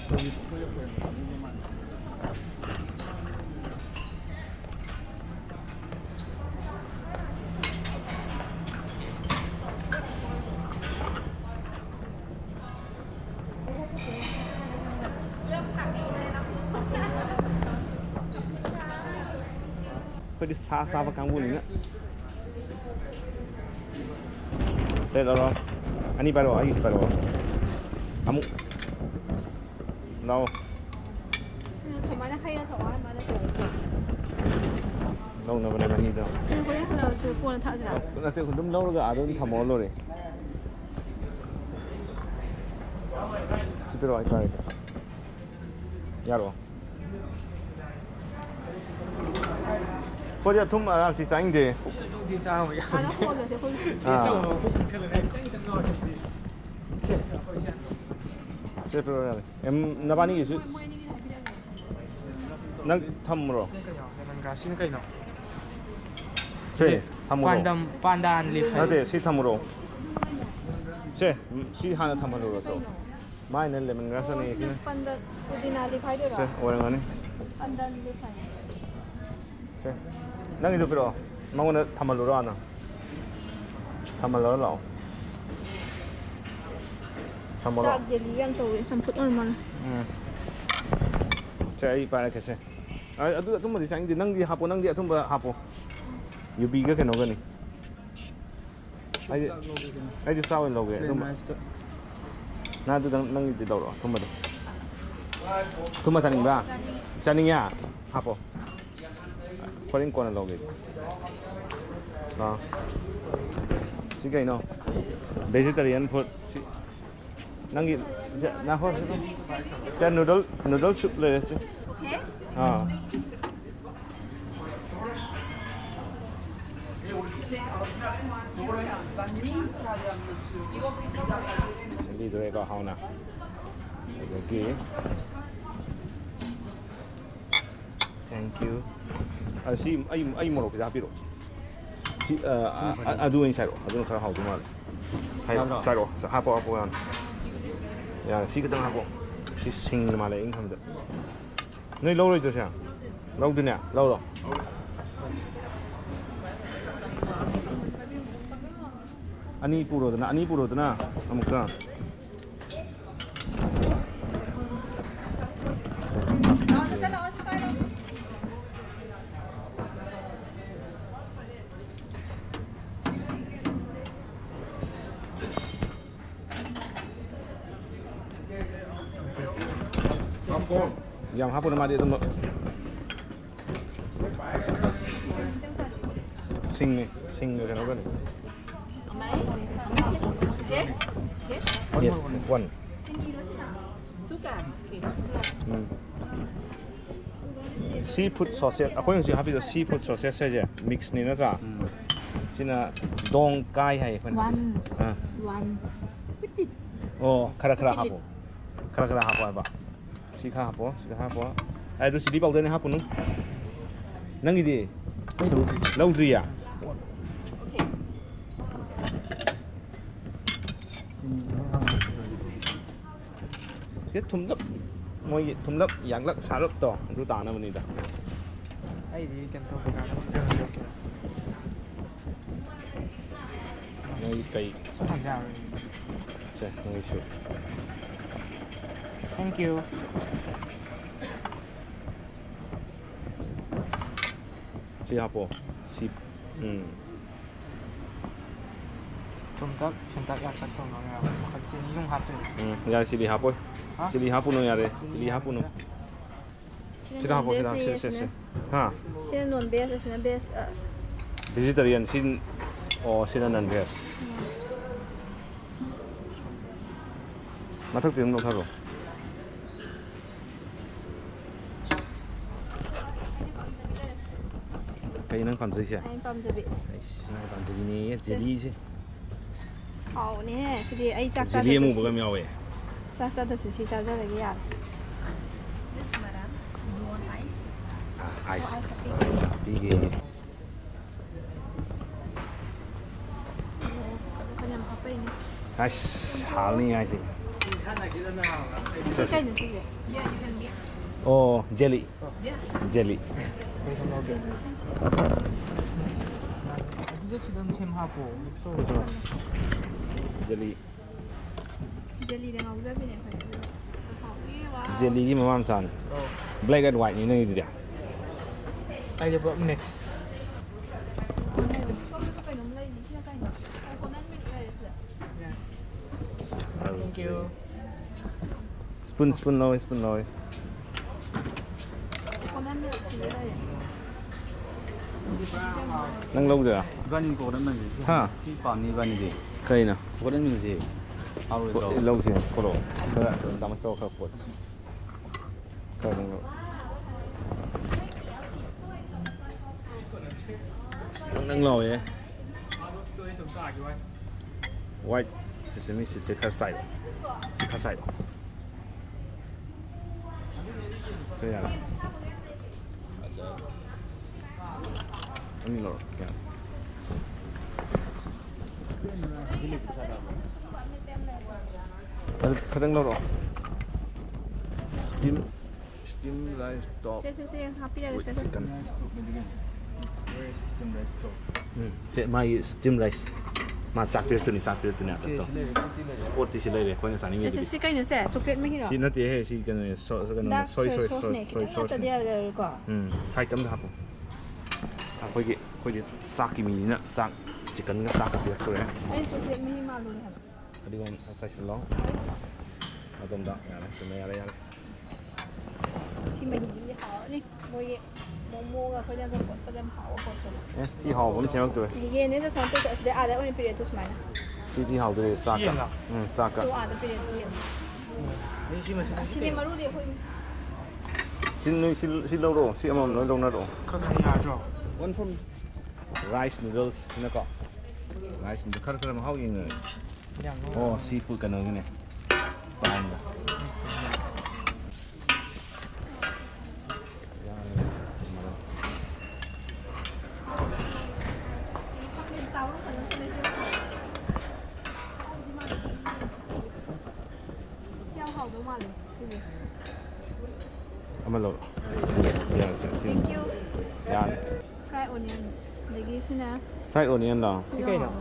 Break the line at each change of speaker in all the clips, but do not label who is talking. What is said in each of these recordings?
그 사사바 강군이네. 됐어. 아니 바로 아이시 바로. 아무. 나오.
정말 hay thọ mà nó sửa.
đâu nó bên này mà đi đâu.
Có lẽ là chưa qua là thợ gì nào.
Nó sẽ cũng đâu rồi à đâu thầm mỏ rồi. 집에 와 있다. 야로. 버려 돈 말아 디자인데.
디자인 뭐.
À nó khô rồi sẽ khô.
디자인 뭐 cái này cái tầng ngon thì.
집에 와야 돼. em 나반이 있어. 난 탐으로.
뭔가 쉬는 거 있나?
제 탐으로.
판단 립.
어때 시 탐으로. 제 시 하나 탐으로 또. 마이는 레몬 가서네.
Pandan pudina liphai được
제
rồi.
오랜만에.
Pandan liphai.
제 나기도 필요. 망원에 탐으로 하나. 탐으로 나오. 탐으로.
Dạ giờ đi ăn tàu xong phút rồi mà.
자, 이 바에 계세. 아, 또 뭐 디자인데 낭디 하고 낭디 또 뭐 하고. 유비가 그 노거니. 아이 싸워 로게. 나도 낭디 돌아. tomado. Tuma saning ba? Saning야. 하고. 버린 거는 로게. 나. 지가 이노. vegetarian food. 낭기 나 호스. 자 누들 soupเลยสิ
Thế?
đi rồi có hao nào rồi kia thank you si ai mua cái giá biết rồi si adu in sai rồi adu khá hao đúng không hay sai rồi sao hao bao ăn ya si cái tăng hao si sinh mà lại anh không được nơi lâu rồi sao lâu chưa nè lâu rồi 아니 뿌로드나 아무튼 yang hapon nama dia tu sing cái nó cái yes one seafood sausage aku yang siapa itu seafood sausage saja mix ni nasa sini dong kai hai
One.
oh kara hapo apa sika hapo itu sini bau dana hapo nung nang ini laundry ya cái thùng lấp dạng lấp xả lấp to chúng ta nó mình đi
ai thì cần thông cảm nó
ngay cây
thành ra
chơi ngay sure
thank you
siapa
좀 더 선택 약간 더 나아요. 같이 이용하듯.
ya sili hapo no ya de sili hapo no sila hapo sila ha
Xin non best xin best
vegetarian sin o sin non veg 마탁 되는 거 사러 cái nó còn dưới gì à?
Anh băm giờ bị.
Này còn dưới này jelly chứ.
Ồ nè, sẽ đi ai chắc
sao? jelly mua bao nhiêu vậy?
Sao thật sự sao ra cái gì à?
Ice. Đi ghê. Ice, hal nih ice.
是盖的是不是？
Oh, jelly. Jelly. Jelly.
jelly đang ngầu ra bên này phải.
Jelly ni memang san. Black and white ni nang itu dia.
Ai dia buat mix. Thank you.
Spoon loi. Nang lâu rồi à?
Văn cổ đã mình
Ha.
khi còn như văn gì
Cây nào?
cổ đã mình gì
Lâu rồi, cổ độ. Cái là sama store khắp quật. Cây nang lâu. Nang lâu vậy. White sesame seeds khá sai rồi. Khá sai rồi. Thế à? Ini loh, ya. Kadang loh. Steam rice top.
Saya happy dah saya.
Chicken. Saya mai steam rice. Masak tu ni ada tu. Sport di sini kau yang sana ni.
Saya kai ni saya coklat mah hira.
Si nanti si kan soy sauce.
Tadi ada kau.
Sai tam dah apa? Kau je sak ini nak sak chicken ke sak apa tu ya?
Coklat mah malu ni.
Tadi kan asal selong. Adam dah ya, semua ya.
Si mai ji hao ni, mo ga kau yang tu kau dah hao kau tu.
Yes, ti haoผมเชื่อตัว
Ini ni tu sampai tu sudah ada orang pilih tu semua.
ที่เฮาตัวซากะซากะ
Tu ada pilih tu. Sini malu dia pun.
สิโลโรสิอมน้อยลงนะโร
Kakak aja.
One from rice noodles นะก็ rice noodles คันๆมาเฮาอย่างเลยโอ้ซีฟู้ดกันเลยนี่ปานน่ะ เอามาโหลดอย่างเสียง
Thank you.
ยาน
Fried onion. Lagi sini.
fried onion เหรอ
Sikit dah.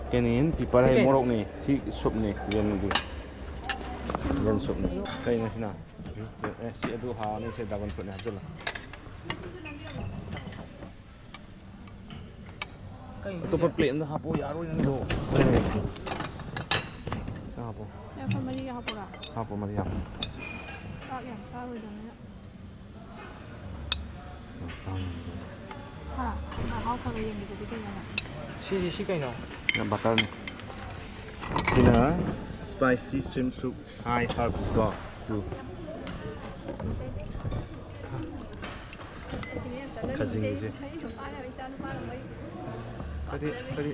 แกนี่เห็นปีปลาไทยมรกนี่สิซุปนี่เรียนดูเรียนซุปนี่ใครนะสินะสิดูหานี่สิดาวันพุธนะจุลตัวเปลี่ยนนะฮะปูยารู้ยังดูใช่ฮะปู
Ya, family apa lah?
ฮะปูมาที่ฮะ
Sak yang sawi dah ni. Ha, kau kalau yang gitu gitu mana?
Si kai no.
Yang bakal Sina spicy shrimp soup high herbs got tu Kazing je. Tadi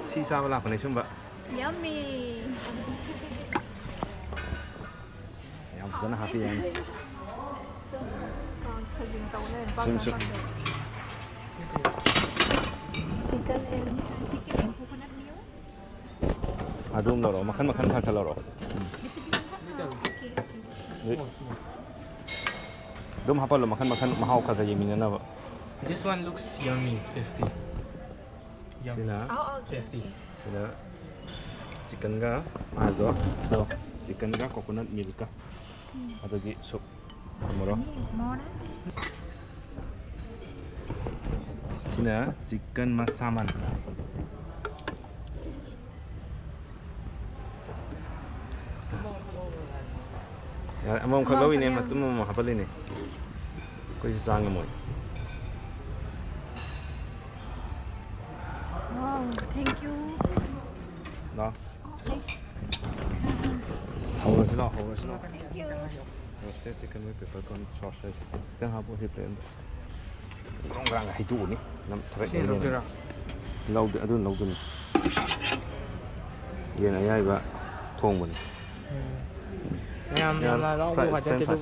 sisa wala pa ni sumba.
Yummy.
Yang sana happy yang.
Shrimp soup. Chicken and coconut milk.
Adum loro makan kan loro. Dum hapa lo makan mahau ka jadi minana ba.
This one looks yummy, tasty. Yummy.
Sina.
Tasty.
Sina. Chicken ga ado to chicken ga coconut milk ka. Adagi soup. Moro. Sina chicken masaman. Ya, among kalau ini matu mau apa ini? Kau susah ngemoi.
Wow, thank you.
Đó.
Okay.
Hầu nó hầu nó.
Thank you.
Roasted chicken with peppercorn sausage. Yang apa sih plan? Kong rang hai tu ni. Nam thread ni. Lâu được lâu tu. Ye na yai ba thong bun.
Nham là nó mua hạt cho tôi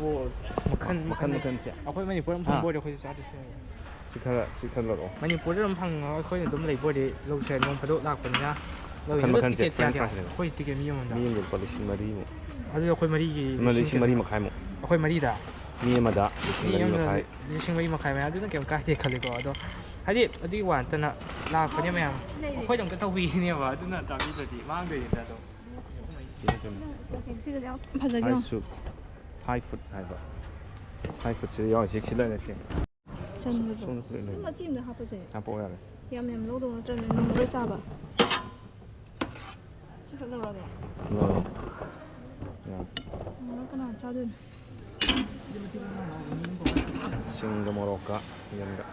makan
sih.
Aku mani pun pang boleh aku cari saya.
Sikan lor.
Mani pun dalam pang aku ni dum lagi boleh lau saya nom padok nak pun ya.
Makan sih.
Aku tiga miyong dah.
Miyong pun polisi mari ni.
ꯑꯗꯨ ꯑꯩꯈꯣꯏ ꯃꯔꯤꯒꯤ
ꯂꯤꯁꯤꯡ 4.5ꯃꯨꯛ
ꯑꯩꯈꯣꯏ ꯃꯔꯤꯗ
ꯃꯤ ꯑꯃꯗ ꯂꯤꯁꯤꯡ 4.5
ꯂꯤꯁꯤꯡ 4.5 ꯃꯌꯥꯝ ꯑꯗꯨꯅ ꯀꯩꯝ ꯀꯥꯏꯗꯦ ꯈꯜꯂꯤꯀꯣ ꯑꯗꯣ ꯍꯥꯏꯗꯤ ꯑꯗꯨꯒꯤ ꯋꯥ ꯅꯠꯇꯅ ꯂꯥꯛꯄꯅꯦ ꯃꯌꯥꯝ ꯑꯩꯈꯣꯏꯗ ꯑꯝꯇ ꯇꯧꯕꯤꯅꯦꯕ ꯑꯗꯨꯅ ꯆꯥꯕꯤꯗ꯭ꯔꯗꯤ ꯃꯥꯡꯗꯣꯏꯅꯤꯗ ꯑꯗꯣ
ꯐꯖꯒꯦ
ꯁꯨ 5 ꯐꯨꯠ ꯍꯥꯏꯕ 5 ꯐꯨꯠꯁꯤꯗ ꯌꯥꯎꯔꯤꯁꯤ ꯁꯤ ꯂꯩꯔꯁꯤ
ꯆꯟꯕꯗꯣ ꯃꯆꯤ ꯑꯃꯗ ꯍꯥꯞꯄꯁꯦ
ꯍꯥꯞꯄꯛꯑꯣ ꯌꯥꯔꯦ
ꯌꯥꯝ ꯂꯧꯗꯧ ꯅꯠꯇ꯭ꯔꯕꯅꯤꯅ ꯅꯣꯡꯃꯔꯣꯏ ꯆꯥꯕ ꯁꯤ ꯈꯛ ꯂꯧꯔꯒꯦ ꯀꯅꯥ ꯆꯥꯗꯣꯏꯅꯣ
ꯁꯤꯡꯒ ꯃꯣꯔꯣꯛꯀ ꯌꯦꯟꯒ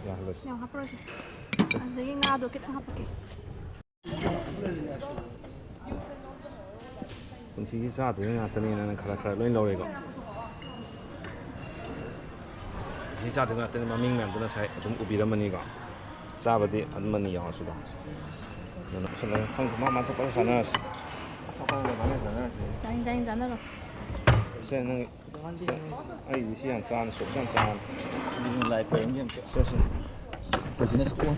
ꯌꯥꯍꯜꯂꯁꯤ
ꯌꯥꯝ ꯍꯥꯞꯄꯔꯣꯏꯁꯦ ꯑꯗꯨꯗꯒꯤ ꯉꯥꯗꯣ ꯈꯤꯇꯪ ꯍꯥꯞꯄꯛꯀꯦ
ꯄꯨꯟꯁꯤꯒꯤ ꯆꯥꯗ꯭ꯔꯤꯕ ꯉꯥꯛꯇꯅꯦꯅ ꯈꯔ ꯂꯣꯏ ꯂꯧꯔꯦꯀꯣ ꯄꯨꯟꯁꯤꯒꯤ ꯆꯥꯗ꯭ꯔꯤꯕ ꯉꯥꯛꯇꯅꯤ ꯃꯃꯤꯡ ꯃꯌꯥꯝꯗꯨꯅ ꯉꯁꯥꯏ ꯑꯗꯨꯝ ꯎꯕꯤꯔꯝꯃꯅꯤꯀꯣ ꯆꯥꯕꯗꯤ ꯑꯃꯅꯤ ꯌꯥꯎꯔꯁꯨꯀꯣ ꯑꯗꯨꯅ ꯑꯁꯨꯝ ꯈꯪꯗꯦ ꯃꯥ ꯊꯣꯛꯄꯗ ꯆꯥꯟꯅꯔꯁꯤ
ꯆꯥꯅꯤꯡ ꯆꯥꯟꯅꯔꯣ
ꯁꯦ ꯅꯪ ꯑꯩꯗꯤ ꯁꯤ ꯌꯥꯝ ꯆꯥꯅ ꯁꯨꯞ ꯌꯥꯝ ꯆꯥꯅ
ꯂꯥꯏ ꯈꯣꯏꯔꯝꯒꯤ ꯑꯝꯇ
ꯁꯦ
ꯕꯤꯖꯤꯅꯦꯁ ꯑꯣꯟ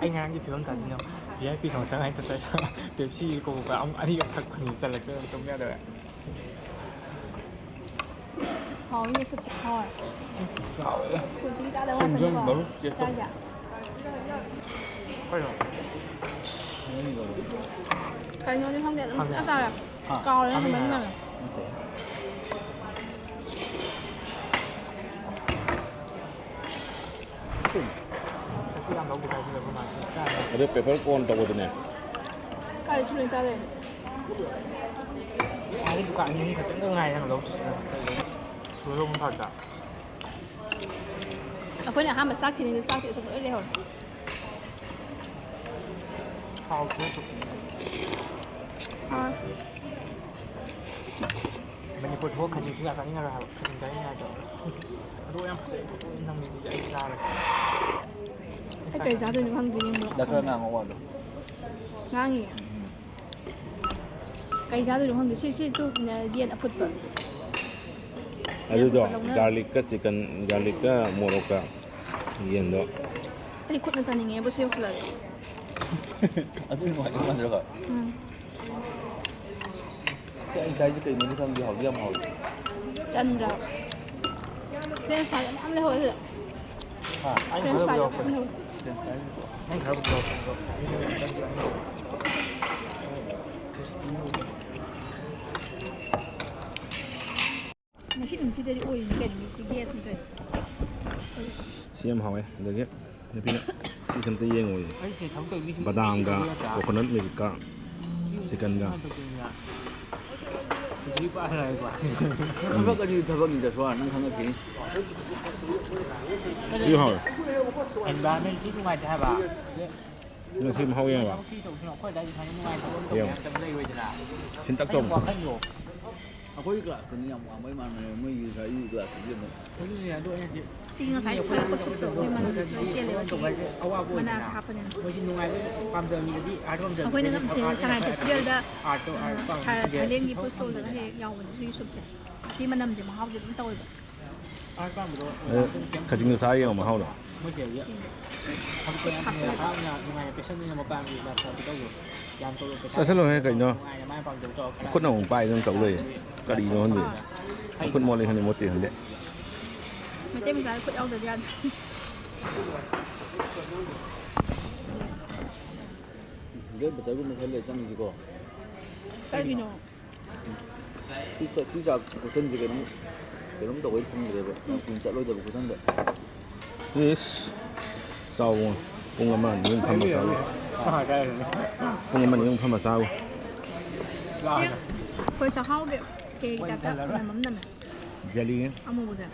ꯑꯩ ꯉꯔꯥꯡꯒꯤ ꯐꯤꯕꯝ ꯇꯥꯗꯣꯏꯅꯣ VIP ꯊꯣꯡ ꯆꯪꯉꯥꯏꯇ ꯄꯦꯞꯁꯤ ꯀꯣꯀꯣꯀꯣꯂꯥ ꯑꯅꯤꯒ ꯊꯛꯄꯅꯤ ꯆꯜꯂꯛꯇꯅ ꯇꯨꯝ ꯌꯥꯗꯕ
ꯍꯥꯎꯏꯅꯦ ꯁꯨꯞꯁꯦ ꯍꯥꯎꯋꯦ
ꯍꯥꯎꯋꯦꯗ
ꯄꯨꯟꯁꯤꯒꯤ ꯆꯥꯗꯕ ꯉꯥꯛꯇꯅꯤꯀꯣ ꯆꯥꯏꯁꯦ ꯀꯩꯅꯣꯗꯤ ꯈꯪꯗꯦ ꯑꯗꯨꯝ ꯆꯥꯔꯦ ꯀꯥꯎꯔꯦ ꯅꯪ
ꯑꯗꯨ ꯄꯦꯄꯔ ꯀꯣꯟ ꯇꯧꯕꯗꯨꯅꯦ
ꯀꯥꯏꯗꯁꯨ ꯂꯣꯏ ꯆꯥꯔꯦ
ꯑꯩ ꯗꯨꯀꯥꯟ ꯑꯅꯤ ꯈꯛꯇꯪꯒ ꯉꯥꯏꯔꯒ ꯁꯣꯏꯔꯣꯛ ꯃꯊꯛꯇ
ꯑꯩꯈꯣꯏꯅ ꯑꯍꯥꯟꯕ ꯆꯥꯛ ꯊꯤꯅꯤꯡꯗ ꯆꯥꯛꯇꯤ ꯑꯁꯨꯝ ꯂꯣꯏ ꯂꯩꯍꯧꯔꯦ
ꯃꯅꯤꯄꯨꯔ ꯊꯣꯛ ꯈꯖꯤꯡꯁꯨ ꯌꯥꯝ ꯆꯥꯅꯤꯡꯉꯔꯣꯏ ꯍꯥꯏꯕ ꯈꯖꯤꯡ ꯆꯥꯅꯤꯡꯉꯥꯏꯗꯣ ꯑꯗꯣ ꯌꯥꯝ ꯐꯖꯩ ꯐꯣꯇꯣ ꯅꯝꯃꯤꯗꯤ ꯑꯩ ꯆꯥꯔꯦ
ꯑꯩ ꯀꯩ ꯆꯥꯗꯣꯏꯅꯣ ꯈꯪꯗ꯭ꯔꯤ
ꯈꯔ ꯉꯥꯡꯉꯣ ꯋꯥꯗꯣ
ꯉꯥꯡꯉꯤ ꯀꯩ ꯆꯥꯗꯣꯏꯅꯣ ꯈꯪꯗꯦ ꯁꯤꯁꯨ ꯌꯦꯟ ꯑꯐꯨꯠꯄ
ꯑꯗꯨꯗꯣ ꯒꯥꯔꯂꯤꯛꯀ ꯆꯤꯛꯀꯟ ꯒꯥꯔꯂꯤꯛꯀ ꯃꯣꯔꯣꯛꯀ ꯌꯦꯟꯗꯣ
ꯑꯩꯗꯤ ꯈꯨꯠꯅ ꯆꯥꯅꯤꯡꯉꯦꯕ ꯁꯤ ꯌꯧꯁꯤꯜꯂꯛꯑꯦ
ꯑꯗꯨꯒꯤ ꯅꯨꯡꯉꯥꯏꯇꯕ ꯃꯥꯟꯗ꯭ꯔꯒ ꯑꯩ ꯆꯥꯏꯁꯦ ꯀꯩꯅꯣꯗꯤ ꯈꯪꯗꯦ ꯍꯥꯎꯗꯤ ꯌꯥꯝ ꯍꯥꯎꯋꯤ
ꯆꯟꯗ꯭ꯔꯥ ꯐ꯭ꯔꯦꯟꯁ ꯐ꯭ꯔꯥꯏ ꯌꯥꯝ ꯂꯩꯍꯧꯋꯦ ꯁꯤꯗ ꯐ꯭ꯔꯦꯟꯁ ꯐ꯭ꯔꯥꯏ ꯌꯥꯝ ꯂꯩꯍꯧꯋꯦ ꯉꯁꯤ ꯅꯨꯃꯤꯠꯁꯤꯗꯗꯤ ꯑꯣꯏꯅꯤ ꯀꯩꯅꯣ ꯃꯤꯁꯤ ꯒꯦꯁꯅꯤ ꯀꯩꯅꯣ
ꯁꯤ ꯌꯥꯝ ꯍꯥꯎꯋꯦ ꯑꯗꯒꯤ ꯅꯨꯄꯤꯅ ꯁꯤ ꯑꯝꯇ ꯌꯦꯡꯉꯣꯏ ꯕꯗꯥꯝꯒ ꯀꯣꯀꯣꯅꯠ ꯃꯤꯜꯛꯀ ꯆꯤꯛꯀꯟꯒ
ꯊꯕꯛꯅꯤꯗ ꯁ꯭ꯋꯥꯔ ꯅꯪ ꯈꯪꯉꯛꯈꯤꯅꯤ
ꯁꯤ ꯍꯥꯎꯋꯦ
ꯑꯦꯟꯚꯥꯏꯔꯟꯃꯦꯟꯇꯤ ꯅꯨꯡꯉꯥꯏꯇꯦ ꯍꯥꯏꯕ
ꯁꯤ ꯃꯍꯥꯎ ꯌꯦꯡꯉꯕ
ꯑꯩꯈꯣꯏ ꯑꯗꯥꯏꯗꯤ ꯁꯨꯃꯥꯏꯅ ꯅꯨꯡꯉꯥꯏꯇꯕ ꯃꯌꯥꯝ ꯂꯩꯔꯣꯏꯗꯅ
ꯁꯤꯟꯇꯛ ꯇꯧꯕ
ꯋꯥꯈꯟꯗꯣ
ꯑꯩꯈꯣꯏ ꯀ꯭ꯂꯥꯁꯇꯅꯤ ꯌꯥꯝ ꯋꯥꯡꯕꯩ ꯃꯥꯟꯅꯔꯦ ꯃꯣꯏꯒꯤ ꯉꯁꯥꯏꯒꯤ ꯀ꯭ꯂꯥꯁꯇꯗꯤ ꯑꯃꯨꯛ
ꯑꯗꯨꯅꯦ ꯑꯗꯣ ꯑꯩꯅꯗꯤ
ꯁꯤꯒꯤ ꯉꯁꯥꯏ ꯊꯣꯛꯂꯛꯄ ꯁꯨꯞꯇꯣ ꯑꯩꯈꯣꯏ ꯃꯅꯝ ꯂꯣꯏ ꯆꯦꯜꯂꯦꯕ ꯁꯤꯒꯤ
ꯑꯋꯥꯕ
ꯃꯅꯥꯁꯦ ꯍꯥꯞꯄꯅꯤꯅ
ꯃꯣꯏꯗꯤ ꯅꯨꯡꯉꯥꯏꯕ ꯄꯥꯝꯖꯕ ꯃꯤꯗꯗꯤ ꯑꯥꯔꯠ
ꯑꯩꯈꯣꯏꯅ ꯁꯉꯥꯏ ꯐꯦꯁꯇꯤꯚꯦꯜꯗ
ꯑꯥꯔꯠꯇꯣ
ꯊꯥꯏꯂꯦꯟꯒꯤ ꯐꯨꯗ ꯁ꯭ꯇꯣꯜꯗꯒ ꯍꯦꯛ ꯌꯥꯎꯕꯅꯦ ꯁꯤꯒꯤ ꯁꯨꯞꯁꯦ ꯁꯤ ꯃꯅꯝꯁꯦ ꯃꯍꯥꯎꯁꯦ ꯑꯗꯨꯝ ꯇꯧꯋꯦꯕ
ꯑꯥꯔꯠ ꯄꯥꯝꯕꯗꯣ
ꯈꯖꯤꯡꯗ ꯆꯥ ꯌꯦꯡꯉꯣ ꯃꯍꯥꯎꯗꯣ
ꯃꯣꯏꯁꯦ ꯊꯕꯛꯇ ꯌꯥꯝ ꯍꯔꯥꯎꯅ ꯅꯨꯡꯉꯥꯏꯅ ꯄꯦꯁꯟꯅ ꯃꯄꯥꯟꯒꯤ ꯂꯥꯛꯄꯗꯣ ꯇꯧꯕ ꯌꯥꯝ ꯇꯧꯔ
ꯆꯠꯁꯤꯜꯂꯣꯍꯦ ꯀꯩꯅꯣ
ꯅꯨꯡꯉꯥꯏꯅ ꯃꯥꯏ ꯄꯥꯝꯖꯕ ꯇꯧꯔ
ꯈꯨꯠꯅ ꯑꯃꯨꯛ ꯄꯥꯏꯗꯅ ꯇꯧ ꯂꯩꯌꯦ ꯀꯔꯤꯅꯣ ꯈꯪꯗꯦ ꯈꯨꯠ ꯃꯣꯠꯂꯦ ꯈꯪꯗꯦ ꯃꯣꯠꯇꯦ ꯈꯪꯗꯦ
ꯃꯩꯇꯩ ꯃꯆꯥꯗ ꯈꯨꯠ ꯌꯥꯎꯗ꯭ꯔꯗꯤ ꯌꯥꯗꯦ
ꯒ꯭ꯔꯦꯠ ꯕꯇꯔꯒꯨꯝꯕ ꯈꯔ ꯂꯩ ꯆꯪꯉꯤꯁꯤꯀꯣ
ꯀꯔꯤꯒꯤꯅꯣ
ꯁꯤ ꯆꯥꯛ ꯈꯨꯊꯟꯁꯦ ꯀꯩꯅꯣꯝ ꯇꯧꯕꯩ ꯐꯪꯗ꯭ꯔꯦꯕ ꯌꯥꯝ ꯀꯨꯏꯅ ꯆꯠꯂꯣꯏꯗꯕ ꯈꯨꯊꯟꯗ
ꯏꯁ ꯆꯥꯎꯕ ꯄꯨꯡ ꯑꯃ ꯑꯅꯤ ꯑꯍꯨꯝ ꯐꯝꯃ ꯆꯥꯎ ꯄꯨꯡ ꯑꯃ ꯑꯅꯤ ꯑꯍꯨꯝ ꯐꯝꯃ ꯆꯥꯎ
ꯑꯩꯈꯣꯏ ꯆꯥꯛꯍꯥꯎꯒꯤ ꯀꯦꯛ ꯇꯥꯏꯞꯇ ꯃꯅꯝ ꯑꯃ ꯅꯝꯃꯦ
ꯖꯦꯂꯤ
ꯑꯃꯨꯕꯁꯦ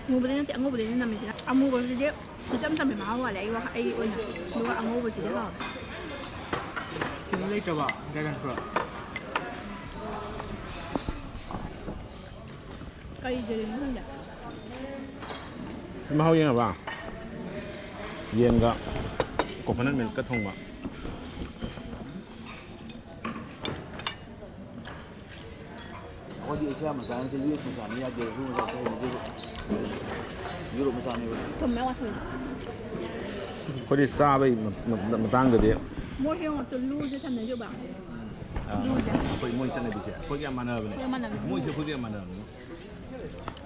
ꯑꯃꯨꯕꯗꯤ ꯅꯠꯇꯦ ꯑꯉꯧꯕꯗꯩꯅ ꯅꯝꯃꯤꯁꯤꯅ ꯑꯃꯨꯕꯁꯤꯗꯤ ꯏꯆꯝ ꯆꯝꯕ ꯃꯍꯥꯎ ꯋꯥꯠꯂꯦ ꯑꯩ ꯑꯣꯏꯅ ꯑꯗꯨꯒ ꯑꯉꯧꯕꯁꯤꯗꯤ ꯍꯥꯎꯋꯦ
ꯀꯩꯅꯣ ꯂꯩꯇ꯭ꯔꯕ ꯗ꯭ꯔꯥꯒꯟ ꯐ꯭ꯔꯨꯠ
ꯀꯔꯤ ꯖꯦꯂꯤꯅꯣ ꯈꯪꯗꯦ
ꯃꯍꯥꯎ ꯌꯦꯡꯉꯕ ꯌꯦꯟꯒ ꯀꯣꯀꯣꯅꯠ ꯃꯤꯜꯛꯀ ꯊꯣꯡꯕ
ꯑꯩꯈꯣꯏꯗꯤ ꯑꯦꯁꯤꯌꯥ ꯃꯆꯥ ꯅꯠꯇꯦ ꯌꯨ ꯑꯦꯁ ꯃꯆꯥꯅꯤ ꯌꯥꯗꯦ ꯁꯤ ꯃꯆꯥ ꯌꯨꯔꯣꯞ ꯃꯆꯥꯅꯦꯕ
ꯊꯨꯝ ꯃꯌꯥꯝ ꯋꯥꯠꯊꯣꯏ
ꯑꯩꯈꯣꯏꯗꯤ ꯆꯥꯕꯩ ꯃꯇꯥꯡꯗꯗꯤ
ꯃꯣꯏꯁꯦ ꯌꯦꯡꯉꯣ ꯂꯨꯁꯦ ꯊꯝꯅꯩꯖꯕ ꯂꯨꯁꯦ
ꯑꯩꯈꯣꯏ ꯃꯣꯏ ꯆꯠꯅꯕꯤꯁꯦ ꯑꯩꯈꯣꯏꯒ ꯌꯥꯝ ꯃꯥꯟꯅꯕꯅꯦ ꯃꯣꯏꯁꯦ ꯑꯩꯈꯣꯏꯒ ꯌꯥꯝ ꯃꯥꯟꯅꯕꯅꯦ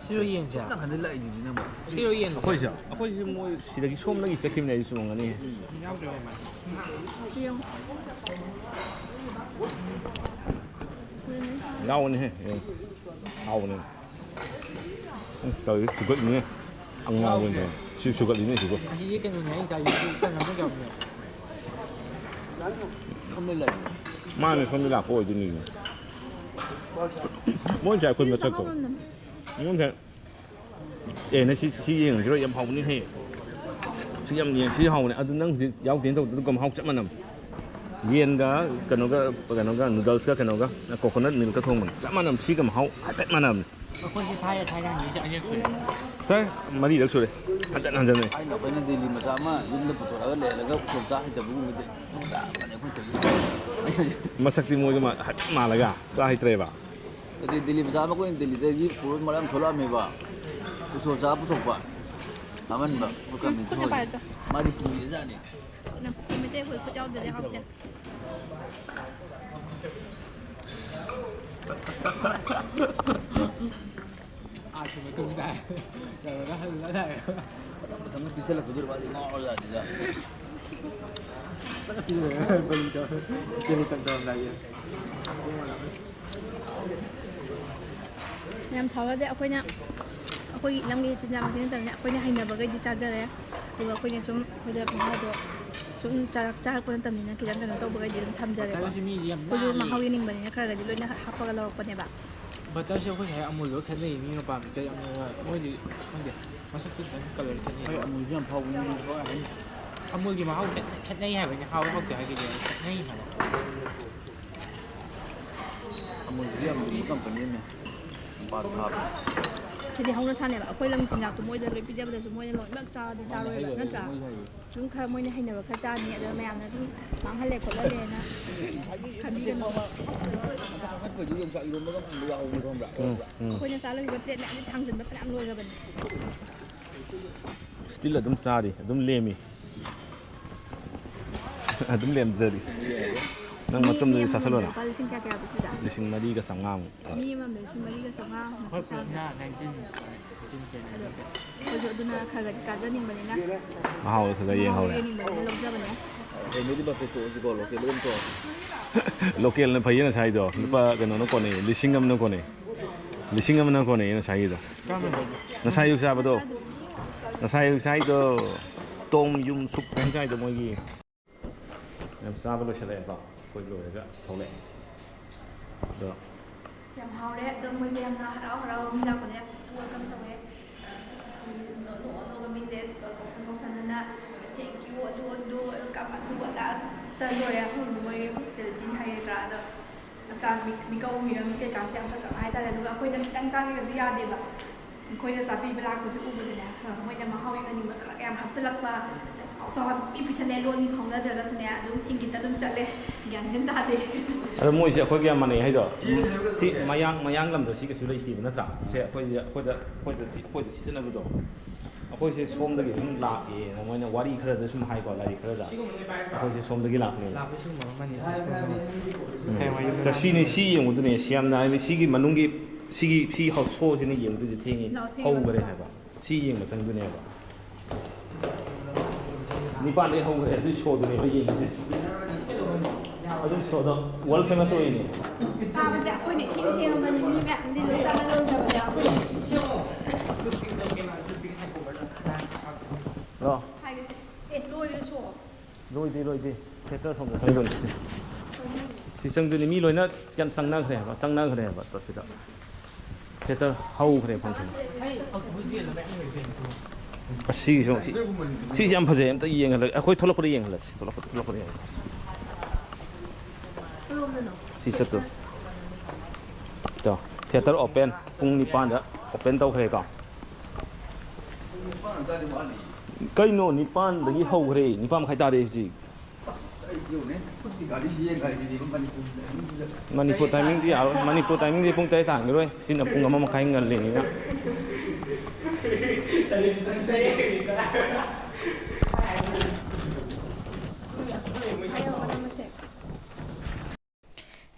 시로 이행자.
ꯅꯥꯀꯟꯗ ꯂꯥꯛꯏꯅꯤꯅ ꯑꯃꯨꯛ
시로 이행.
ꯑꯩꯈꯣꯏꯁꯦ ꯃꯣꯏ ꯁꯤꯗꯒꯤ ꯁꯣꯝꯗꯒꯤ ꯆꯠꯈꯤꯕꯅꯦ ꯑꯩꯁꯨ ꯆꯣꯡꯒꯅꯤ
야우죠 말.
ꯌꯦꯡꯉꯣ
ꯉꯥꯎꯕꯅꯦꯍꯦ ꯉꯥꯎꯕꯅꯦ ꯇꯧꯔꯤ ꯁꯨꯒꯠꯂꯤꯅꯦ ꯑꯉꯥꯎꯕꯅꯦ ꯁꯤ ꯁꯨꯒꯠꯂꯤꯅꯦ 시고
다시 이게 는 양이 자 이거 일단 남는 게 없네요.
ꯁꯣꯝꯗ ꯂꯩ
마늘 손이 나고 어디니 뭔지 알고 있는 것도 이건 얘는 시행 그러 ям 하고니 해 시험 예 시하고니 아주 능 야우된도 그럼 하고 잡만남 얘가 그노가 누들스가 그노가 코코넛 밀크 통문 잡만남 시금 하고 햇만남
คนที่ท้ายท้ายทางนี้จะอันนี้คือ
자 말이 이렇게 소리 한잔 한잔해
ꯑꯩꯅ ꯑꯩꯈꯣꯏꯅ ꯗꯦꯜꯂꯤ ꯃꯆꯥ ꯑꯃ ꯌꯨꯝꯗ ꯄꯨꯊꯣꯔꯛꯑꯒ ꯂꯩꯔꯒ ꯊꯣꯡ ꯆꯥ ꯍꯩꯇꯕꯒꯨꯝꯕꯗꯤ ꯆꯥꯕꯅꯦ ꯑꯩꯈꯣꯏ ꯇꯧꯔꯤꯁꯦ
masakti mo yung malaga sa hitreba
ꯑꯗꯩ ꯗꯦꯜꯂꯤ ꯃꯆꯥ ꯑꯃ ꯑꯩꯈꯣꯏꯅ ꯗꯦꯜꯂꯤꯗꯒꯤ ꯄꯨꯔ ꯃꯔꯝ ꯊꯣꯛꯂꯛꯑꯝꯃꯦꯕ ꯎꯁꯣꯞ ꯆꯥ ꯄꯨꯊꯣꯛꯄ ꯑꯃꯟꯕ
ꯈꯨꯠꯅ ꯄꯥꯏꯔꯛꯇꯣ
ꯃꯥꯗꯤ ꯀꯤꯔꯖꯥꯠꯅꯤ
ꯃꯩꯇꯩ ꯑꯩꯈꯣꯏ ꯈꯨꯠ ꯌꯥꯎꯗ꯭ꯔꯗꯤ ꯍꯥꯎꯇꯦ
아침에 뜬다. 저러다 흘러다.
ꯃꯊꯪ ꯄꯤꯁꯜꯂꯛꯄꯗꯨ ꯃꯥꯗꯤ ꯉꯥꯎꯔꯖꯥꯠꯅꯤꯗ
걸리죠. 괜히 뜬다 이제.
ꯌꯥꯝ ꯁꯥꯎꯔꯗꯤ ꯑꯩꯈꯣꯏꯒꯤ ꯂꯝꯒꯤ ꯆꯤꯟꯖꯥꯛ ꯃꯈꯜ ꯅꯠꯇꯕꯅꯤꯅ ꯑꯩꯈꯣꯏꯅ ꯍꯩꯅꯕꯈꯩꯗꯤ ꯆꯥꯖꯔꯦ ꯑꯗꯨꯒ ꯑꯩꯈꯣꯏꯅ ꯁꯨꯝ ꯑꯩꯈꯣꯏꯗ ꯃꯍꯥꯎꯗꯣ ꯁꯨꯝ ꯆꯥꯔꯛꯄ ꯅꯠꯇꯕꯅꯤꯅ ꯈꯤꯇꯪ ꯀꯩꯅꯣ ꯇꯧꯕꯈꯩꯗꯤ ꯑꯗꯨꯝ ꯊꯝꯖꯔꯦꯀꯣ ꯑꯩꯈꯣꯏꯁꯨ ꯃꯍꯥꯎ ꯌꯦꯡꯅꯤꯡꯕꯅꯤꯅ ꯈꯔꯒꯗꯤ ꯂꯣꯏꯅ ꯍꯥꯞꯄꯒ ꯂꯧꯔꯛꯄꯅꯦꯕ
버터시 혹시 아무도 캔이 미노 밤 때 아무가 뭐지 근데 맛있게 된 걸로 캔이
ꯑꯩ ꯑꯃꯨꯜꯁꯨ ꯌꯥꯝ ꯐꯥꯎꯕ ꯃꯤ ꯊꯣꯛꯑꯦ ꯍꯥꯏꯅꯤ
아무기 막 하고 캔이 하면 하고 하고 하게 돼 캔이 하고
ꯑꯃꯨꯜꯁꯨ ꯌꯥꯝ ꯂꯨꯕ ꯀꯝꯄꯅꯤ ꯑꯃ ꯄꯥꯠ ꯊꯥꯕ
ꯍꯥꯏꯗꯤ ꯍꯧꯅ ꯁꯥꯅꯦꯕ ꯑꯩꯈꯣꯏ ꯂꯝ ꯆꯤꯟꯖꯥꯛꯇꯣ ꯃꯣꯏꯗ ꯂꯣꯏ ꯄꯤꯖꯕꯗꯁꯨ ꯃꯣꯏꯅ ꯂꯣꯏꯅꯃꯛ ꯆꯥꯔꯗꯤ ꯆꯥꯔꯣꯏꯕ ꯅꯠꯇ꯭ꯔꯥ ꯁꯨꯝ ꯈꯔ ꯃꯣꯏꯅ ꯍꯩꯅꯕ ꯈꯔ ꯆꯥꯅꯤ ꯑꯗꯨꯒ ꯃꯌꯥꯝꯅ ꯁꯨꯝ ꯃꯥꯡꯍꯜꯂꯦ ꯈꯣꯠꯍꯜꯂꯦꯅ ꯈꯟꯕꯤꯒꯅꯣ
ꯑꯩꯈꯣꯏꯁꯨ ꯌꯣꯡꯆꯥꯛ ꯏꯔꯣꯟꯕꯒ ꯐꯪꯕ ꯌꯥꯎꯕꯅꯤ ꯈꯪꯕ꯭ꯔꯥ
ꯑꯩꯈꯣꯏꯅ ꯆꯥꯂꯣꯏꯕ ꯄ꯭ꯂꯦꯠ ꯃꯌꯥꯝꯁꯦ ꯊꯥꯡꯖꯤꯟꯕ ꯐꯅꯌꯥꯝ ꯂꯣꯏꯔꯕꯅꯤ
still adum sari adum lemi adum lemjari nang matum ni sasalona
ꯂꯨꯄꯥ ꯂꯤꯁꯤꯡ ꯀꯌꯥ ꯄꯤꯁꯤꯗ
lising mari ga sangam
ꯃꯤ ꯑꯃꯃꯝꯗ ꯂꯤꯁꯤꯡ 4,500
헐 그냥 렌진
ꯑꯩꯈꯣꯏꯁꯨ ꯑꯗꯨꯅ ꯈꯔꯒꯗꯤ ꯆꯥꯖꯅꯤꯡꯕꯅꯤ나
mahau khaga yeng haure
ꯌꯦꯡꯅꯤꯡꯕꯅꯤꯅ ꯂꯧꯖꯕꯅꯦ
ꯑꯩꯅꯗꯤ ꯕꯐꯦꯠ ꯇꯣꯛꯑꯁꯤꯀꯣ ꯂꯣꯀꯦꯜ ꯑꯗꯨꯝ ꯇꯣꯛꯑꯣ
local na phayena sai do lupa kano no kone lising am no kone lising am na kone na sai do na sai yu sa ba do na sai yu sai do tom yum sup kan sai do moi gi nam sa ba lo chale ba koi lo ga thole do
ยำเฮาเนี่ยเติมมือเสียงนะเรามีเราคนเนี้ยเรากำลังเนี่ยหนูก็มีเซสของฉันนั่นนะ thank you ดูกลับมาดูว่าแต่โดยหุ่นมวย hospitality ไทยร้านอาจารย์มีก็มีแล้วมีเกจการเสียงภาษาไทยแต่ละดูว่าคุยนั้นตั้งใจกันสุดยอดดีแบบคุยจะสับปีเวลาคุยจะอุ้มเลยนะคุยจะมาเข้าอย่างนี้มันแอมทำสลักมาสอนอีพิจารณาล้วนมีของแล้วเจอแล้วสุดเนี่ยดูอิงกิตต้องจัดเลยอย่างนี้ตาดี
ada moi se khoi ga mane hai do si mayang lam do si ka sulai sti na cha se khoi da si chana bu do khoi se som da gi sum la ki na moi na wari khara da sum hai ko la ri khara da khoi se som da gi la ni
라브신 뭐 많이
ta si ni si yeng du ne siam na ni si gi manung gi si hau so si ni yeng du ji theng ni hau ga re hai ba si yeng ma sang du ne ba ni pa le hau ga re du so du ne ba yeng ji aduh so da world famous hoy ni
사람들 아코니 킹킹하면 이미 안 되는 사람들
ro
하이게 에 로이를 줘
lôi đi theater không được sang đường si sang đường mi lôi na kan sang na khre ba sang na khre ba to si da theater hau khre function si so si am phaje am ta yeng hala khoi tholok ko yeng hala si tholok ko yeng si sat to theater open pung ni pan da open tau khre ka cây nổ nipan lagi hau khre nipan khai ta de si Manipur timing dia Manipur timing dia pung tai tang rồi xin là pung ama khai ngal le ni na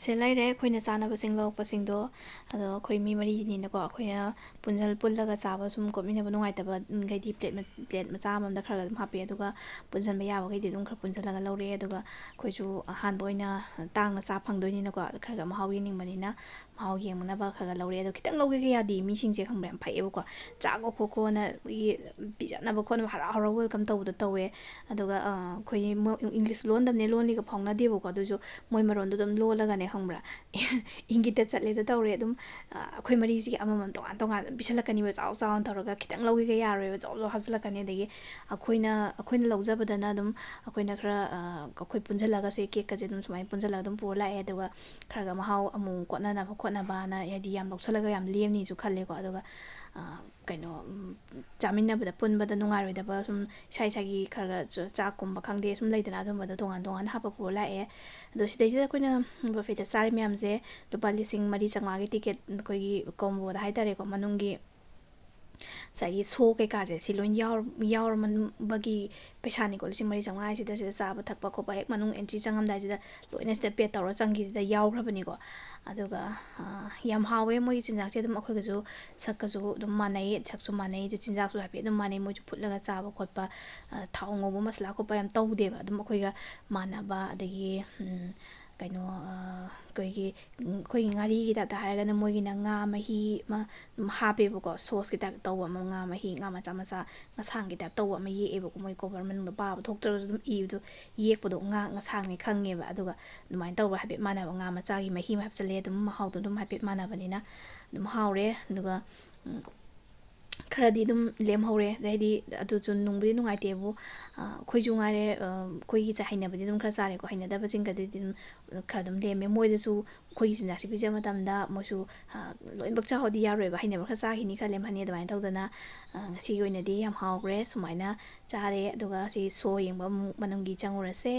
ꯁꯦ ꯂꯩꯔꯦ ꯑꯩꯈꯣꯏꯅ ꯆꯥꯅꯕꯁꯤꯡ ꯂꯧꯔꯛꯄꯁꯤꯡꯗꯣ ꯑꯗꯣ ꯑꯩꯈꯣꯏ ꯃꯤ ꯃꯔꯤꯅꯤꯅꯀꯣ ꯑꯩꯈꯣꯏꯅ ꯄꯨꯜꯂꯒ ꯆꯥꯕ ꯁꯨꯝ ꯀꯣꯠꯃꯤꯟꯅꯕ ꯅꯨꯡꯉꯥꯏꯇꯕꯈꯩꯗꯤ plate ꯃꯆꯥ ꯑꯃꯃꯝꯗ ꯈꯔ ꯑꯗꯨꯝ ꯍꯥꯞꯄꯤ ꯑꯗꯨꯒ ꯄꯨꯟꯁꯤꯟꯕ ꯌꯥꯕꯈꯩꯗꯤ ꯑꯗꯨꯝ ꯈꯔ ꯄꯨꯟꯁꯤꯜꯂꯒ ꯂꯧꯔꯛꯑꯦ ꯑꯗꯨꯒ ꯑꯩꯈꯣꯏꯁꯨ ꯑꯍꯥꯟꯕ ꯑꯣꯏꯅ ꯇꯥꯡꯅ ꯆꯥ ꯐꯪꯗꯣꯏꯅꯤꯅꯀꯣ ꯈꯔ ꯃꯍꯥꯎ ꯌꯦꯡꯅꯤꯡꯕꯅꯤꯅ ꯃꯍꯥꯎ ꯌꯦꯡꯅꯕ ꯈꯔ ꯂꯧꯔꯛꯑꯦ ꯑꯗꯣ ꯈꯤꯇꯪ ꯂꯧꯒꯦꯒ ꯌꯥꯗꯦ ꯃꯤꯁꯤꯡꯁꯦ ꯈꯪꯕ꯭ꯔꯥ ꯌꯥꯝ ꯐꯩꯌꯦꯕꯀꯣ ꯆꯥꯈꯣ ꯈꯣꯠꯈꯣꯅ ꯄꯤꯖꯅꯕ ꯈꯣꯠꯅꯕ ꯍꯔꯥꯎ ꯍꯔꯥꯎ ꯋꯦꯜꯀꯝ ꯇꯧꯕꯗꯣ ꯇꯧꯋꯦ ꯑꯗꯨꯒ ꯑꯩꯈꯣꯏ ꯏꯪꯂꯤꯁ ꯂꯣꯟꯗꯕꯅꯦ ꯂꯣꯟꯂꯤꯒ ꯐꯥꯎꯅꯗꯦꯕꯀꯣ ꯑꯗꯨꯁꯨ ꯃꯣꯏ ꯃꯔꯣꯟꯗꯣ ꯑꯗꯨꯝ ꯂꯣꯜꯂꯒꯅꯦ ꯈꯪꯕ꯭ꯔꯥ ꯏꯪꯒꯤꯠꯇ ꯆꯠꯂꯦꯗ ꯇꯧꯔꯦ ꯑꯗꯨꯝ ꯑꯩꯈꯣꯏ ꯃꯔꯤꯁꯤꯒꯤ ꯑꯃꯃꯝ ꯇꯣꯉꯥꯟ ꯇꯣꯉꯥꯟ ꯑꯗꯨꯝ ꯄꯤꯁꯜꯂꯛꯀꯅꯤꯕ ꯆꯥꯎ ꯆꯥꯎꯅ ꯇꯧꯔꯒ ꯈꯤꯇꯪ ꯂꯧꯒꯦꯒ ꯌꯥꯔꯣꯏꯕ ꯆꯥꯎ ꯆꯥꯎ ꯍꯥꯞꯆꯤꯜꯂꯛꯀꯅꯤ ꯑꯗꯒꯤ ꯑꯩꯈꯣꯏꯅ ꯂꯧꯖꯕꯗꯅ ꯑꯗꯨꯝ ꯑꯩꯈꯣꯏꯅ ꯈꯔ ꯑꯩꯈꯣꯏ ꯄꯨꯟꯁꯤꯜꯂꯒꯁꯦ ꯀꯦꯛꯀꯁꯦ ꯑꯗꯨꯝ ꯁꯨꯃꯥꯏꯅ ꯄꯨꯟꯁꯤꯜꯂꯒ ꯑꯗꯨꯝ ꯄꯨꯔ ꯂꯥꯛꯑꯦ ꯑꯗꯨꯒ ꯈꯔ ꯃꯍꯥꯎ ꯑꯃꯨꯛ ꯀꯣꯠꯅꯅꯕ ꯈꯣꯠꯅꯕꯅ ꯍꯥꯏꯗꯤ ꯌꯥꯝ ꯂꯧꯁꯜꯂꯒ ꯌꯥꯝ ꯂꯦꯝꯅꯤꯁꯨ ꯈꯜꯂꯦꯀꯣ ꯑꯗꯨꯒ ꯀꯩꯅꯣ ꯆꯥꯃꯤꯟꯅꯕꯗ ꯄꯨꯟꯕꯗ ꯅꯨꯡꯉꯥꯏꯔꯣꯏꯗꯕ ꯁꯨꯝ ꯏꯁꯥꯒꯤ ꯈꯔ ꯆꯥꯛꯀꯨꯝꯕ ꯈꯪꯗꯦ ꯁꯨꯝ ꯂꯩꯗꯅ ꯑꯗꯨꯝꯕꯗꯣ ꯇꯣꯉꯥꯟ ꯇꯣꯉꯥꯟꯅ ꯍꯥꯞꯄ ꯄꯨꯔ ꯂꯥꯛꯑꯦ ꯑꯗꯣ ꯁꯤꯗꯩꯁꯤꯗ ꯑꯩꯈꯣꯏꯅ ꯕꯐꯦꯠꯇ ꯆꯥꯔꯤ ꯃꯌꯥꯝꯁꯦ ꯂꯨꯄꯥ 4,500 ꯇꯤꯀꯦꯠ ꯑꯩꯈꯣꯏꯒꯤ ꯀꯣꯝꯕꯣꯗ ꯍꯥꯏꯇꯥꯔꯦꯀꯣ ꯃꯅꯨꯡꯒꯤ ꯉꯁꯥꯏꯒꯤ ꯁꯣ ꯀꯩꯀꯥꯁꯦ ꯁꯤ ꯂꯣꯏ ꯌꯥꯎꯔꯝꯕꯒꯤ ꯄꯩꯁꯥꯅꯤꯀꯣ 4,500 ꯍꯥꯏꯁꯤꯗ ꯁꯤꯗ ꯆꯥꯕ ꯊꯛꯄ ꯈꯣꯠꯄ ꯍꯦꯛ ꯃꯅꯨꯡ ꯑꯦꯟꯇ꯭ꯔꯤ ꯆꯪꯉꯝꯗꯥꯏꯁꯤꯗ ꯂꯣꯏꯅ ꯁꯤꯗ ꯄꯦꯠ ꯇꯧꯔ ꯆꯪꯈꯤꯁꯤꯗ ꯌꯥꯎꯈ꯭ꯔꯕꯅꯤꯀꯣ ꯑꯗꯨꯒ ꯌꯥꯝ ꯍꯥꯎꯋꯦ ꯃꯣꯏꯒꯤ ꯆꯤꯟꯖꯥꯛꯁꯦ ꯑꯗꯨꯝ ꯑꯩꯈꯣꯏꯒꯁꯨ ꯁꯛꯀꯁꯨ ꯑꯗꯨꯝ ꯃꯥꯟꯅꯩ ꯁꯛꯁꯨ ꯃꯥꯟꯅꯩ ꯑꯗꯨ ꯆꯤꯟꯖꯥꯛꯁꯨ ꯍꯥꯏꯐꯦꯠ ꯑꯗꯨꯝ ꯃꯥꯟꯅꯩ ꯃꯣꯏꯁꯨ ꯐꯨꯠꯂꯒ ꯆꯥꯕ ꯈꯣꯠꯄ ꯊꯥꯎ ꯉꯧꯕ ꯃꯁꯂꯥ ꯈꯣꯠꯄ ꯌꯥꯝ ꯇꯧꯗꯦꯕ ꯑꯗꯨꯝ ꯑꯩꯈꯣꯏꯒ ꯃꯥꯟꯅꯕ ꯑꯗꯒꯤ ꯀꯩꯅꯣ ꯑꯩꯈꯣꯏꯒꯤ ꯉꯥꯔꯤꯒꯤ ꯇꯥꯏꯞꯇ ꯍꯥꯏꯔꯒꯅ ꯃꯣꯏꯒꯤꯅ ꯉꯥ ꯃꯍꯤ ꯑꯃ ꯍꯥꯞꯄꯦꯕꯀꯣ ꯁꯣꯁꯀꯤ ꯇꯥꯏꯞꯇ ꯇꯧꯕ ꯑꯃ ꯉꯥ ꯃꯍꯤ ꯉꯥ ꯃꯆꯥ ꯃꯆꯥ ꯉꯁꯥꯡꯒꯤ ꯇꯥꯏꯞ ꯇꯧꯕ ꯑꯃ ꯌꯦꯛꯑꯦꯕꯀꯣ ꯃꯣꯏ ꯀꯣꯕꯔ ꯃꯅꯨꯡꯗ ꯄꯥꯕ ꯊꯣꯛꯇ꯭ꯔꯒꯁꯨ ꯑꯗꯨꯝ ꯏꯕꯗꯣ ꯌꯦꯛꯄꯗꯣ ꯉꯥ ꯉꯁꯥꯡꯅꯤ ꯈꯪꯉꯦꯕ ꯑꯗꯨꯒ ꯑꯗꯨꯃꯥꯏꯅ ꯇꯧꯕ ꯍꯥꯏꯐꯦꯠ ꯃꯥꯟꯅꯕ ꯉꯥ ꯃꯆꯥꯒꯤ ꯃꯍꯤ ꯑꯃ ꯍꯥꯞꯆꯤꯜꯂꯦ ꯑꯗꯨꯝ ꯃꯍꯥꯎꯗꯣ ꯑꯗꯨꯝ ꯍꯥꯏꯐꯦꯠ ꯃꯥꯟꯅꯕꯅꯤꯅ ꯑꯗꯨꯝ ꯍꯥꯎꯔꯦ ꯑꯗꯨꯒ ꯈꯔꯗꯤ ꯑꯗꯨꯝ ꯂꯦꯝꯍꯧꯔꯦ ꯑꯗꯩꯗꯤ ꯑꯗꯨꯁꯨ ꯅꯨꯡꯕꯨꯗꯤ ꯅꯨꯡꯉꯥꯏꯇꯦꯕꯨ ꯑꯩꯈꯣꯏꯁꯨ ꯉꯥꯏꯔꯦ ꯑꯩꯈꯣꯏꯒꯤ ꯍꯩꯅꯕꯗꯤ ꯑꯗꯨꯝ ꯈꯔ ꯆꯥꯔꯦꯀꯣ ꯍꯩꯅꯗꯕꯁꯤꯡꯒꯗꯤ ꯑꯗꯨꯝ ꯈꯔ ꯑꯗꯨꯝ ꯂꯦꯝꯃꯦ ꯃꯣꯏꯗꯁꯨ ꯑꯩꯈꯣꯏꯒꯤ ꯆꯤꯟꯖꯥꯛꯁꯦ ꯄꯤꯖꯕ ꯃꯇꯝꯗ ꯃꯣꯏꯁꯨ ꯂꯣꯏꯅꯃꯛ ꯆꯥꯎꯗꯤ ꯌꯥꯔꯣꯏꯕ ꯍꯩꯅꯕ ꯈꯔ ꯆꯥꯈꯤꯅꯤ ꯈꯔ ꯂꯦꯝꯍꯟꯅꯤ ꯑꯗꯨꯃꯥꯏꯅ ꯇꯧꯗꯅ ꯉꯁꯤꯒꯤ ꯑꯣꯏꯅꯗꯤ ꯌꯥꯝ ꯍꯥꯎꯈ꯭ꯔꯦ ꯁꯨꯃꯥꯏꯅ ꯆꯥꯔꯦ ꯑꯗꯨꯒ ꯁꯤ ꯁꯣ ꯌꯦꯡꯕ ꯑꯃꯨꯛ ꯃꯅꯨꯡꯒꯤ ꯆꯪꯉꯨꯔꯁꯦ